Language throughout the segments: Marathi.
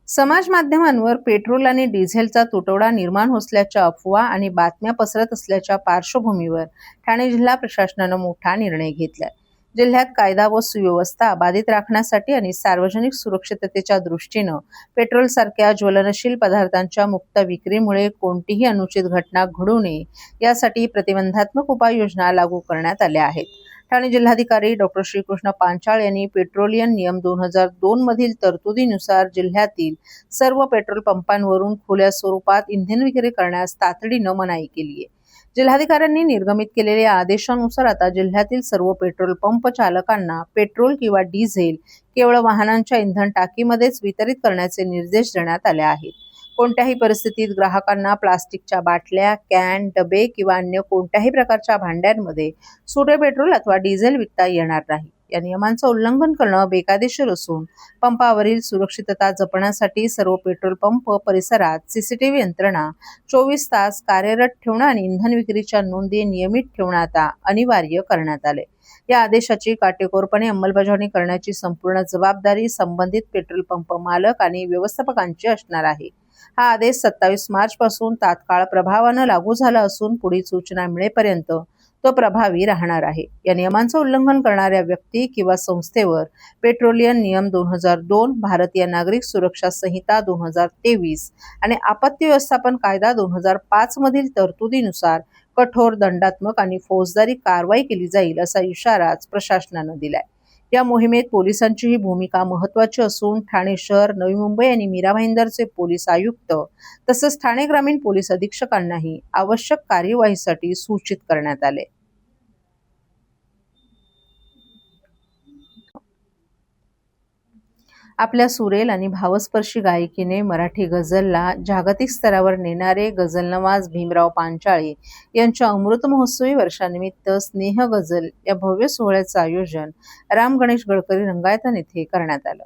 समाज माध्यमांवर पेट्रोल आणि डिझेलचा तुटवडा निर्माण असल्याच्या अफवा आणि बातम्या पसरत असल्याच्या पार्श्वभूमीवर ठाणे जिल्हा प्रशासनानं मोठा निर्णय घेतलाय। जिल्ह्यात कायदा व सुव्यवस्था बाधित राखण्यासाठी आणि सार्वजनिक सुरक्षिततेच्या दृष्टीनं पेट्रोल सारख्या ज्वलनशील पदार्थांच्या मुक्त विक्रीमुळे कोणतीही अनुचित घटना घडू नये यासाठी प्रतिबंधात्मक उपाययोजना लागू करण्यात आल्या आहेत। ठाणे जिल्हाधिकारी डॉक्टर श्रीकृष्ण पांचाळ यांनी पेट्रोलियम नियम 2002 मधील तरतुदीनुसार जिल्ह्यातील सर्व पेट्रोल पंपांवरून खुल्या स्वरूपात इंधन विक्री करण्यास तातडीनं मनाई केली आहे। जिल्हाधिकाऱ्यांनी निर्गमित केलेल्या आदेशानुसार आता जिल्ह्यातील सर्व पेट्रोल पंप चालकांना पेट्रोल किंवा डिझेल केवळ वाहनांच्या इंधन टाकीमध्येच वितरित करण्याचे निर्देश देण्यात आले आहेत। कोणत्याही परिस्थितीत ग्राहकांना प्लास्टिकच्या बाटल्या, कॅन, डबे किंवा अन्य कोणत्याही प्रकारच्या भांड्यांमध्ये सुटे पेट्रोल अथवा डिझेल विकता येणार नाही। या नियमांचं उल्लंघन करणं बेकायदेशीर असून पंपावरील सुरक्षितता जपण्यासाठी सर्व पेट्रोल पंप परिसरात सीसीटीव्ही यंत्रणा 24 तास कार्यरत ठेवणं आणि इंधन विक्रीच्या नोंदी नियमित ठेवणं आता अनिवार्य करण्यात आले। या आदेशाची काटेकोरपणे अंमलबजावणी करण्याची संपूर्ण जबाबदारी संबंधित पेट्रोल पंप मालक आणि व्यवस्थापकांची असणार आहे। हा आदेश 27 मार्च पासून तात्काळ प्रभावानं लागू झाला असून पुढील सूचना मिळेपर्यंत तो प्रभावी राहणार आहे। या नियमांचं उल्लंघन करणाऱ्या व्यक्ती किंवा संस्थेवर पेट्रोलियम नियम 2002, भारतीय नागरिक सुरक्षा संहिता 2023 आणि आपत्ती व्यवस्थापन कायदा 2005 मधील तरतुदीनुसार कठोर दंडात्मक आणि फौजदारी कारवाई केली जाईल असा इशाराच प्रशासनानं दिलाय। या मोहिमेत पोलिसांचीही भूमिका महत्त्वाची असून ठाणे शहर, नवी मुंबई आणि मीरा भाईंदरचे पोलीस आयुक्त तसंच ठाणे ग्रामीण पोलीस अधीक्षकांनाही आवश्यक कार्यवाहीसाठी सूचित करण्यात आले। आपल्या सुरेल आणि भावस्पर्शी गायकीने मराठी गझलला जागतिक स्तरावर नेणारे गझलनवाज भीमराव पांचाळे यांच्या अमृत महोत्सवी वर्षानिमित्त स्नेह गझल या भव्य सोहळ्याचं आयोजन राम गणेश गडकरी रंगायतन येथे करण्यात आलं।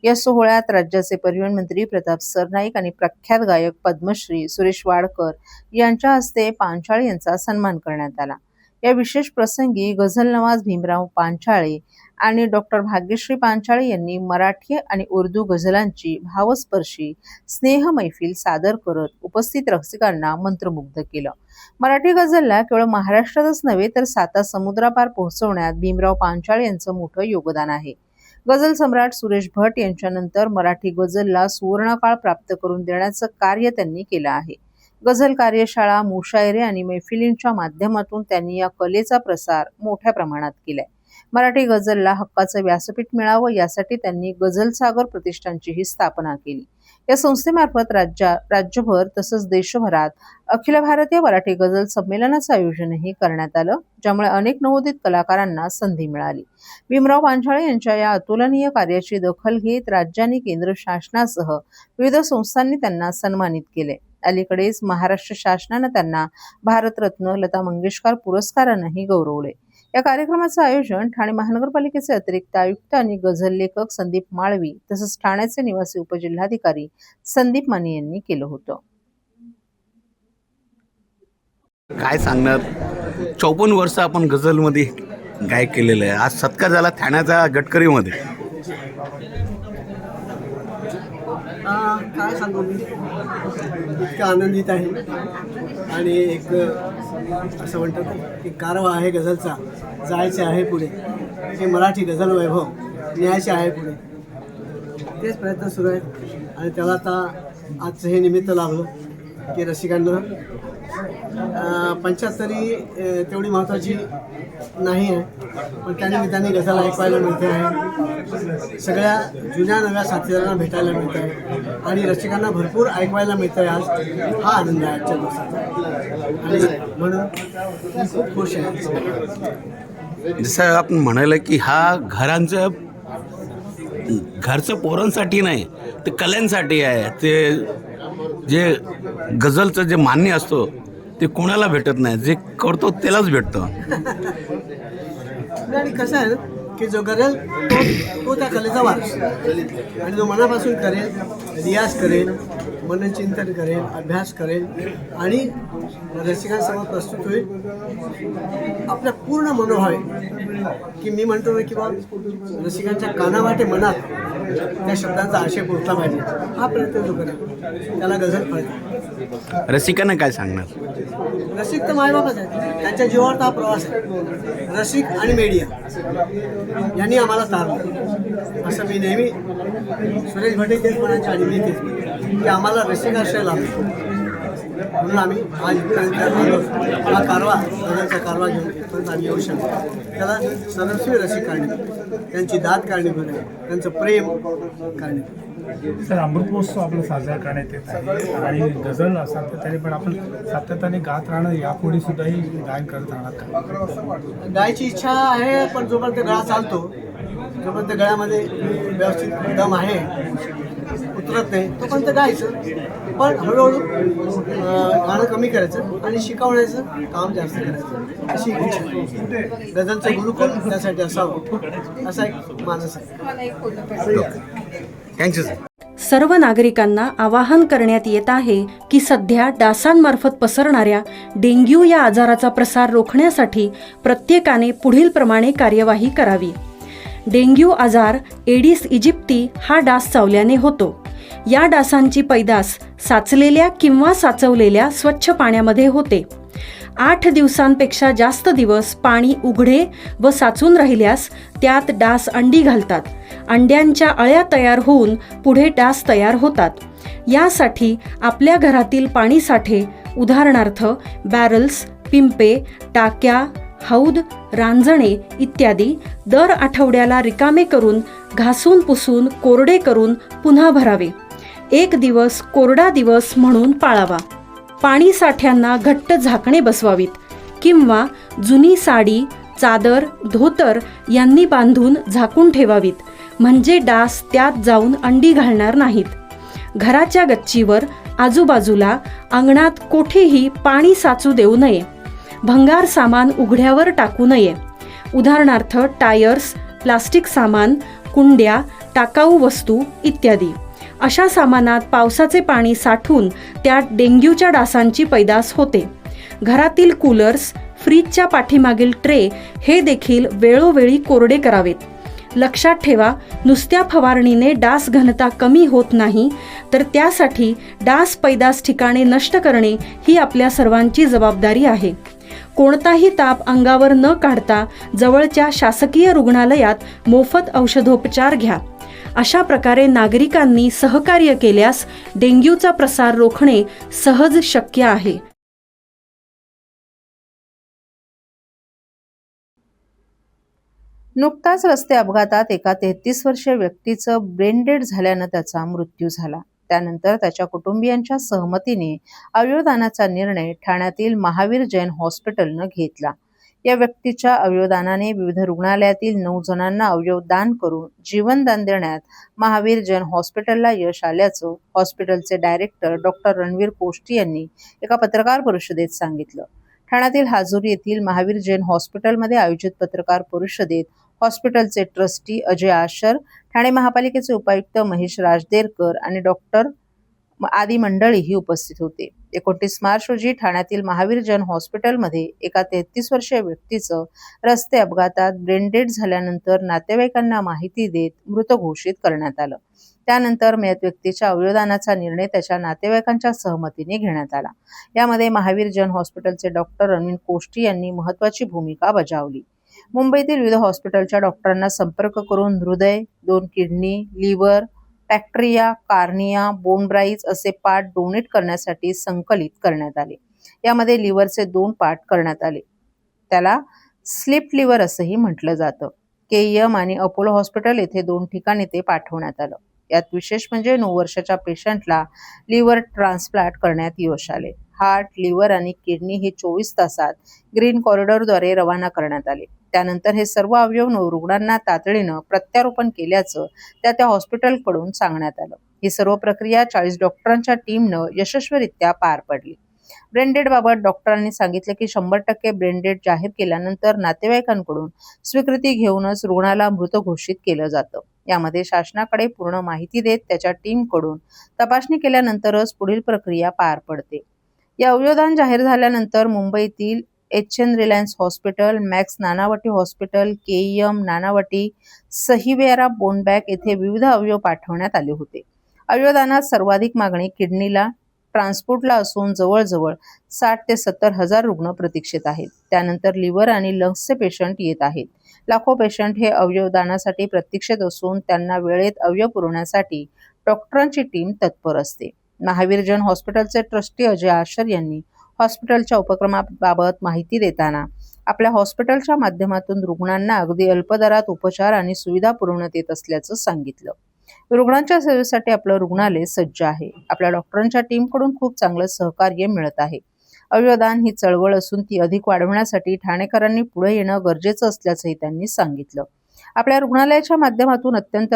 या सोहळ्यात राज्याचे परिवहन मंत्री प्रताप सरनाईक आणि प्रख्यात गायक पद्मश्री सुरेश वाडकर यांच्या हस्ते पांचाळे यांचा सन्मान करण्यात आला। या विशेष प्रसंगी गझलनवाज भीमराव पांचाळे आणि डॉक्टर भाग्यश्री पांचाळे यांनी मराठी आणि उर्दू गझलांची भावस्पर्शी स्नेह मैफिल सादर करत उपस्थित रसिकांना मंत्रमुग्ध केलं। मराठी गझलला केवळ महाराष्ट्रातच नव्हे तर 7 समुद्रापार पोहोचवण्यात भीमराव पांचाळे यांचं मोठं योगदान आहे। गझल सम्राट सुरेश भट यांच्यानंतर मराठी गझलला सुवर्णकाळ प्राप्त करून देण्याचं कार्य त्यांनी केलं आहे। गझल कार्यशाळा, मुशायरे आणि मैफिलींच्या माध्यमातून त्यांनी या कलेचा प्रसार मोठ्या प्रमाणात केलाय। मराठी गझलला हक्काचं व्यासपीठ मिळावं यासाठी त्यांनी गझल सागर प्रतिष्ठानचीही स्थापना केली। या संस्थेमार्फत राज्यभर तसंच देशभरात अखिल भारतीय मराठी गझल संमेलनाचं आयोजनही करण्यात आलं, ज्यामुळे अनेक नवोदित कलाकारांना संधी मिळाली। भीमराव पांचाळे यांच्या या अतुलनीय कार्याची दखल घेत राज्य आणि केंद्र शासनासह विविध संस्थांनी त्यांना सन्मानित केले। अलीकडेच महाराष्ट्र शासनानं त्यांना भारतरत्न, लता मंगेशकर पुरस्कारानंही गौरवले। या कार्यक्रमाचं आयोजन ठाणे महानगरपालिकेचे अतिरिक्त आयुक्त आणि गझल लेखक संदीप माळवी तसंच ठाण्याचे निवासी उपजिल्हाधिकारी संदीप माने यांनी केलं होतं। काय सांगणार, 54 वर्ष आपण गझलमध्ये गायक केलेलं आहे। आज सत्कार झाला ठाण्याचा गडकरीमध्ये। काय सांगू मी, इतकं आनंदित आहे आणि एक असं म्हणतात की कारवा आहे गझलचा, जायचे आहे पुढे, की मराठी गझल वैभव न्यायचे आहे पुढे, तेच प्रयत्न सुरू आहेत। आणि त्याला आता आजचं हे निमित्त लाभलं की रसिकांना 75 तेवढी महत्त्वाची नाही आहे, पण त्या निमित्ताने गझल ऐकवायला मिळते आहे, सगळ्या जुन्या नव्या साथीदारांना भेटायला मिळतं आहे आणि रसिकांना भरपूर ऐकवायला मिळतं आहे। आज हा आनंद आहे आजच्या दिवसाचा आणि म्हणून मी खूप खुश आहे। जसं आपण म्हणायला की हा घरचं पोरांसाठी नाही, ते कलांसाठी आहे। ते जे गझलचं जे मान्य असतो ते कोणाला भेटत नाही, जे करतो त्यालाच भेटतं। आणि कसं आहे की जो करेल तो त्या कलेचा वारस आणि जो मनापासून करेल, रियाज करेल, मनचिंतन करेल, अभ्यास करेल आणि रसिकांसमोर प्रस्तुत होईल. आपल्या पूर्ण मनोभाव आहे की मी म्हणतो ना की बा रसिकांच्या कानावाटे मनात त्या शब्दांचा आशय पोचला पाहिजे, हा प्रयत्न जो करेल त्याला गझल कळते. रसिकांना काय सांगणार? रसिक तर मायबापच आहेत, त्यांच्या जीवावर हा प्रवास आहे. रसिक आणि मीडिया यांनी आम्हाला तारलं, असं मी नेहमी सुरेश भटे तेच म्हणायचे आणि मी तेच म्हणतो की आम्हाला रसिकाश्रय लाभतो, म्हणून आम्ही आज इथपर्यंत आलो. हा कारवा गझलचा कारवा घेऊन इथपर्यंत आम्ही येऊ शकतो. त्याला सर्वस्वी रसिक कारणीभूत, त्यांची दाद कारणीभूत आहे, त्यांचं प्रेम कारणीभूत. सर, अमृत महोत्सव आपला साजरा करण्यात येत आहे आणि गझल सातत्याने पण आपण सातत्याने गात राहणं यापुढे सुद्धाही गायन करत राहणार का? गायची इच्छा आहे, पण जोपर्यंत गळा चालतो, जोपर्यंत गळ्यामध्ये व्यवस्थित दम आहे, उतरत नाही तोपर्यंत गायचं. पण हळूहळू गाणं कमी करायचं आणि शिकवण्याचं काम जास्त करायचं, अशी इच्छा. गझलचं गुरुकुल त्यासाठी असावं असा एक मानस आहे. Thank you sir. सर्व नागरिकांना आवाहन करण्यात येत आहे की सध्या डासांमार्फत पसरणाऱ्या डेंग्यू या आजाराचा प्रसार रोखण्यासाठी प्रत्येकाने पुढीलप्रमाणे कार्यवाही करावी. डेंग्यू आजार एडिस इजिप्ती हा डास चावल्याने होतो. या डासांची पैदास साचलेल्या किंवा साचवलेल्या स्वच्छ पाण्यामध्ये होते. 8 दिवसांपेक्षा जास्त दिवस पाणी उघडे व साचून राहिल्यास त्यात डास अंडी घालतात. अंड्यांच्या अळ्या तयार होऊन पुढे डास तयार होतात. यासाठी आपल्या घरातील पाणीसाठे उदाहरणार्थ बॅरल्स, पिंपे, टाक्या, हौद, रांजणे इत्यादी दर आठवड्याला रिकामे करून घासून पुसून कोरडे करून पुन्हा भरावे. 1 दिवस कोरडा दिवस म्हणून पाळावा. पाणी साठ्यांना घट्ट झाकणे बसवावीत किंवा जुनी साडी, चादर, धोतर यांनी बांधून झाकून ठेवावीत, म्हणजे डास त्यात जाऊन अंडी घालणार नाहीत. घराच्या गच्चीवर, आजूबाजूला, अंगणात कोठेही पाणी साचू देऊ नये. भंगार सामान उघड्यावर टाकू नये. उदाहरणार्थ टायर्स, प्लास्टिक सामान, कुंड्या, टाकाऊ वस्तू इत्यादी. अशा सामानात पावसाचे पाणी साठून त्यात डेंग्यूच्या डासांची पैदास होते. घरातील कूलर्स, फ्रीजच्या पाठीमागील ट्रे हे देखील वेळोवेळी कोरडे करावेत. लक्षात ठेवा, नुसत्या फवारणीने डास घनता कमी होत नाही, तर त्यासाठी डास पैदास ठिकाणे नष्ट करणे ही आपल्या सर्वांची जबाबदारी आहे. कोणताही ताप अंगावर न काढता जवळच्या शासकीय रुग्णालयात मोफत औषधोपचार घ्या. अशा प्रकारे नागरिकांनी सहकार्य केल्यास डेंग्यूचा प्रसार रोखणे सहज शक्य आहे. नुकताच रस्ते अपघातात एका 33 वर्षीय व्यक्तीचं ब्रेन डेड झाल्यानं त्याचा मृत्यू झाला. त्यानंतर त्याच्या कुटुंबियांच्या सहमतीने अवयवदानाचा निर्णय ठाण्यातील महावीर जैन हॉस्पिटलनं घेतला. या व्यक्तीच्या अवयवदानाने विविध रुग्णालयातील 9 जणांना अवयव दान करून जीवनदान देण्यात महावीर जैन हॉस्पिटलला यश आल्याचं हॉस्पिटलचे डायरेक्टर डॉक्टर रणवीर कोष्टी यांनी एका पत्रकार परिषदेत सांगितलं. ठाण्यातील हाजुरी येथील महावीर जैन हॉस्पिटलमध्ये आयोजित पत्रकार परिषदेत हॉस्पिटलचे ट्रस्टी अजय आशर, ठाणे महापालिकेचे उपायुक्त महेश राजदेरकर आणि डॉक्टर आदी मंडळीही उपस्थित होते. 29 मार्च रोजी ठाण्यातील महावीर जैन हॉस्पिटलमध्ये एका 33 वर्षीय व्यक्तीचं रस्ते अपघातात ब्रेन डेड झाल्यानंतर नातेवाईकांना माहिती देत मृत घोषित करण्यात आलं. त्यानंतर मयत व्यक्तीच्या अवयवदानाचा निर्णय त्याच्या नातेवाईकांच्या सहमतीने घेण्यात आला. यामध्ये महावीर जैन हॉस्पिटलचे डॉक्टर रणवीर कोष्टी यांनी महत्त्वाची भूमिका बजावली. मुंबईतील विविध हॉस्पिटलच्या डॉक्टरांना संपर्क करून हृदय, 2 किडनी, लिव्हर, पॅक्ट्रिया, कार्निया, बोन ब्राईज असे पार्ट डोनेट करण्यासाठी संकलित करण्यात आले. यामध्ये लिव्हरचे 2 पार्ट करण्यात आले. त्याला स्लिप लिव्हर असंही म्हटलं जातं. केईएम आणि अपोलो हॉस्पिटल येथे 2 ठिकाणी ते पाठवण्यात आलं. यात विशेष म्हणजे 9 वर्षाच्या पेशंटला लिव्हर ट्रान्सप्लांट करण्यात यश आले. हार्ट, लिव्हर आणि किडनी हे 24 तासात ग्रीन कॉरिडॉरद्वारे रवाना करण्यात आले. त्यानंतर हे सर्व अवयव रुग्णांना तातडीनं प्रत्यारोपण केल्याचं त्या हॉस्पिटलकडून सांगण्यात आलं. ही सर्व प्रक्रिया 40 डॉक्टरांच्या टीमनं यशस्वीरित्या पार पडली. ब्रेन डेड बाबत डॉक्टरांनी सांगितले की 100% ब्रेन डेड जाहीर केल्यानंतर नातेवाईकांकडून स्वीकृती घेऊनच रुग्णाला मृत घोषित केलं जातं. यामध्ये शासनाकडे पूर्ण माहिती देत त्याच्या टीमकडून तपासणी केल्यानंतरच पुढील प्रक्रिया पार पडते. या अवयवदान जाहीर झाल्यानंतर मुंबईतील H N. Reliance hospital, Max Nanavati hospital, K E M. Nanavati, सहिवेरा बोनबॅक येथे विविध अवयव पाठवण्यात आले होते. अवयवदानात सर्वाधिक मागणी किडनीला, ट्रान्सपोर्टला असून जवळजवळ 60 ते 70 हजार रुग्ण प्रतीक्षेत आहेत. त्यानंतर लिव्हर आणि लंग्सचे पेशंट येत आहेत. लाखो पेशंट हे अवयवदानासाठी प्रतीक्षेत असून त्यांना वेळेत अवयव पुरवण्यासाठी डॉक्टरांची टीम तत्पर असते. महावीर जन हॉस्पिटलचे ट्रस्टी अजय आशर यांनी हॉस्पिटलच्या उपक्रमाबाबत माहिती देताना आपल्या हॉस्पिटलच्या माध्यमातून रुग्णांना अगदी अल्प दरात उपचार आणि सुविधा पुरवण्यात येत असल्याचं सांगितलं. रुग्णांच्या सेवेसाठी आपलं रुग्णालय सज्ज आहे. आपल्या डॉक्टरांच्या टीमकडून खूप चांगलं सहकार्य मिळत आहे. अवयवदान ही चळवळ असून ती अधिक वाढवण्यासाठी ठाणेकरांनी पुढे येणं गरजेचं असल्याचंही त्यांनी सांगितलं. आपल्या रुग्णालयाच्या माध्यमातून अत्यंत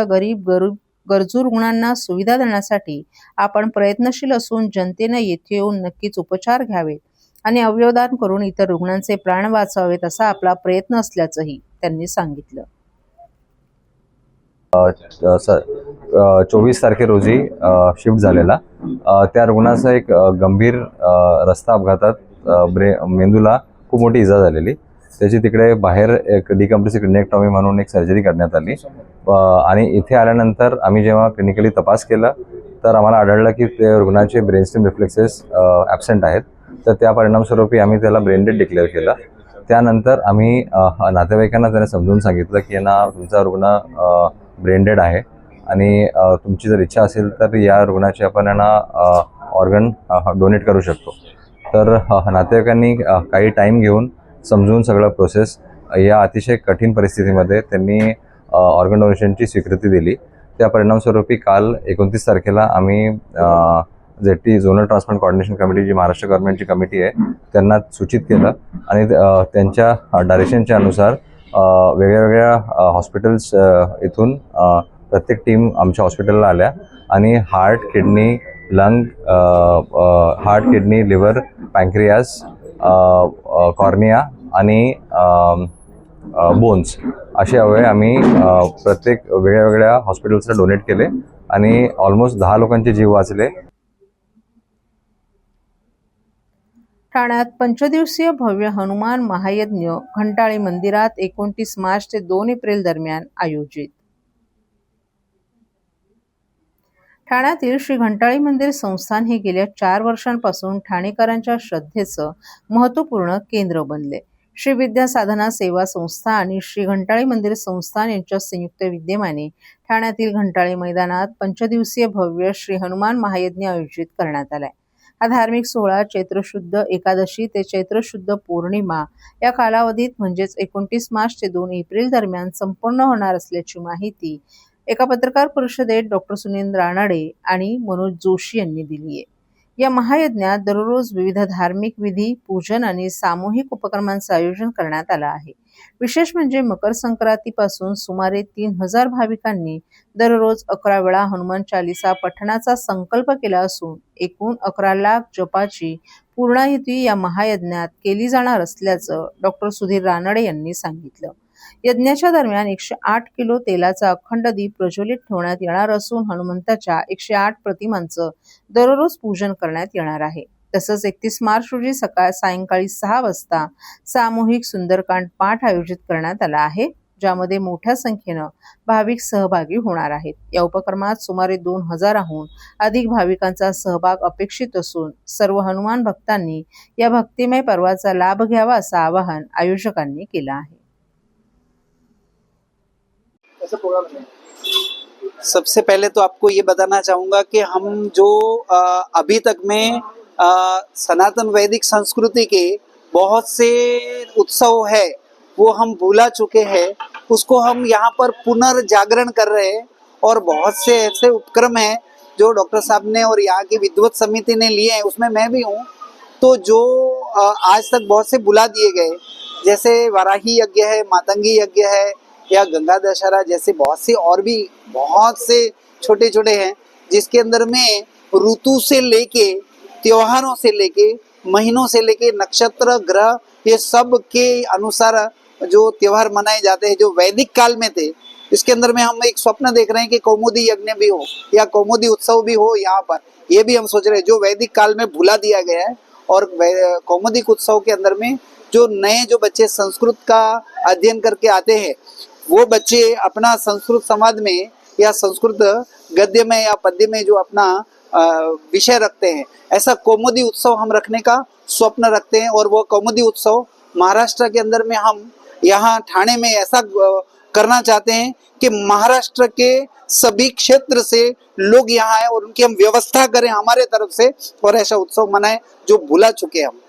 गरजू रुग्णांना सुविधा देण्यासाठी आपण प्रयत्नशील असून जनतेनं येथे येऊन नक्कीच उपचार घ्यावेत आणि अवयवदान करून इतर रुग्णांचे प्राण वाचवावेत असा आपला प्रयत्न असल्याचंही त्यांनी सांगितलं. 24 तारखे रोजी शिफ्ट झालेला त्या रुग्णाचा एक गंभीर रस्ता अपघातात मेंदूला खूप मोठी इजा झालेली. त्याची तिकडे बाहेर एक डिकम्प्रेसिव्ह क्रिनेक्टॉमी म्हणून एक सर्जरी करण्यात आली आणि इथे आल्यानंतर आम्ही जेव्हा क्लिनिकली तपास केला तर आम्हाला आढळलं की ते रुग्णाचे ब्रेनस्टेम रिफ्लेक्सेस ॲबसेंट आहेत. तर त्या परिणामस्वरूपी आम्ही त्याला ब्रेन डेड डिक्लेअर केला. त्यानंतर आम्ही नातेवाईकांना त्याने समजून सांगितलं की तुमचा रुग्ण ब्रेन डेड आहे आणि तुमची जर इच्छा असेल तर या रुग्णाचे आपण ऑर्गन डोनेट करू शकतो. तर नातेवाईकांनी काही टाईम घेऊन समजून सगळं प्रोसेस या अतिशय कठीण परिस्थितीमध्ये त्यांनी ऑर्गन डोनेशनची स्वीकृती दिली. त्या परिणामस्वरूपी काल 29 तारखेला आम्ही ZT zonal transplant coordination committee जी महाराष्ट्र गव्हर्नमेंटची कमिटी आहे त्यांना सूचित केलं आणि त्यांच्या डायरेक्शनच्या अनुसार वेगळ्या हॉस्पिटल्स इथून प्रत्येक टीम आमच्या हॉस्पिटलला आल्या आणि हार्ट, किडनी, लिव्हर, पँक्रियास, कॉर्निया आणि बोन्स असे अवयव आम्ही प्रत्येक वेगळ्या हॉस्पिटल्सला डोनेट केले आणि ऑलमोस्ट 10 लोकांचे जीव वाचले. ठाण्यात पंचदिवसीय भव्य हनुमान महायज्ञ घंटाळी मंदिरात 29 मार्च ते 2 एप्रिल दरम्यान आयोजित. ठाण्यातील श्री घंटाळी मंदिर संस्थान हे गेल्या 4 वर्षांपासून ठाणेकरांच्या श्रद्धेचं महत्त्वपूर्ण केंद्र बनले. श्री विद्या साधना सेवा संस्था आणि श्री घंटाळी मंदिर संस्थान यांच्या संयुक्त विद्यमाने ठाण्यातील घंटाळी मैदानात पंचदिवसीय भव्य श्री हनुमान महायज्ञ आयोजित करण्यात आलाय. हा धार्मिक सोहळा चैत्र शुद्ध एकादशी ते चैत्र शुद्ध पौर्णिमा या कालावधीत म्हणजेच 29 मार्च ते 2 एप्रिल दरम्यान संपन्न होणार असल्याची माहिती एका पत्रकार परिषदेत डॉक्टर सुनील रानडे आणि मनोज जोशी यांनी दिली आहे. या महायज्ञात दररोज विविध धार्मिक विधी, पूजन आणि सामूहिक उपक्रमांचं आयोजन करण्यात आलं आहे. विशेष म्हणजे मकर संक्रांतीपासून सुमारे 3000 भाविकांनी दररोज 11 वेळा हनुमान चालिसा पठणाचा संकल्प केला असून एकूण 11 लाख जपाची पूर्णाहुती या महायज्ञात केली जाणार असल्याचं डॉक्टर सुधीर रानडे यांनी सांगितलं. यज्ञाच्या दरम्यान 108 किलो तेलाचा अखंड दीप प्रज्वलित ठेवण्यात येणार असून हनुमंताच्या 108 प्रतिमांचं दररोज पूजन करण्यात येणार आहे. तसंच 31 मार्च रोजी सायंकाळी 6 वाजता सामूहिक सुंदरकांड पाठ आयोजित करण्यात आला आहे, ज्यामध्ये मोठ्या संख्येनं भाविक सहभागी होणार आहेत. या उपक्रमात सुमारे 2000हून अधिक भाविकांचा सहभाग अपेक्षित असून सर्व हनुमान भक्तांनी या भक्तिमय पर्वाचा लाभ घ्यावा असं आवाहन आयोजकांनी केलं आहे. सबसे पहले तो आपको ये बताना चाहूँगा कि हम जो अभी तक में सनातन वैदिक संस्कृति के बहुत से उत्सव है वो हम भूला चुके हैं, उसको हम यहाँ पर पुनर्जागरण कर रहे हैं और बहुत से ऐसे उपक्रम हैं जो डॉक्टर साहब ने और यहाँ की विद्वत समिति ने लिए हैं, उसमें मैं भी हूँ. तो जो आज तक बहुत से बुला दिए गए, जैसे वाराही यज्ञ है, मातंगी यज्ञ है या गंगा दशहरा जैसे बहुत से और भी बहुत से छोटे छोटे हैं, जिसके अंदर में ऋतु से लेके त्योहारों से लेके महीनों से लेके नक्षत्र ग्रह ये सब के अनुसार जो त्योहार मनाए जाते हैं जो वैदिक काल में थे इसके अंदर में हम एक स्वप्न देख रहे हैं कि कौमुदी यज्ञ भी हो या कौमुदी उत्सव भी हो यहाँ पर। ये भी हम सोच रहे हैं जो वैदिक काल में भुला दिया गया है, और कौमुदिक उत्सव के अंदर में जो नए जो बच्चे संस्कृत का अध्ययन करके आते हैं, वो बच्चे अपना संस्कृत समाज में या संस्कृत गद्य में या पद्य में जो अपना विषय रखते हैं, ऐसा कौमुदी उत्सव हम रखने का स्वप्न रखते हैं। और वो कौमुदी उत्सव महाराष्ट्र के अंदर में हम यहाँ ठाणे में ऐसा करना चाहते हैं कि महाराष्ट्र के सभी क्षेत्र से लोग यहाँ आए और उनकी हम व्यवस्था करें हमारे तरफ से, और ऐसा उत्सव मनाएं जो भुला चुके हम।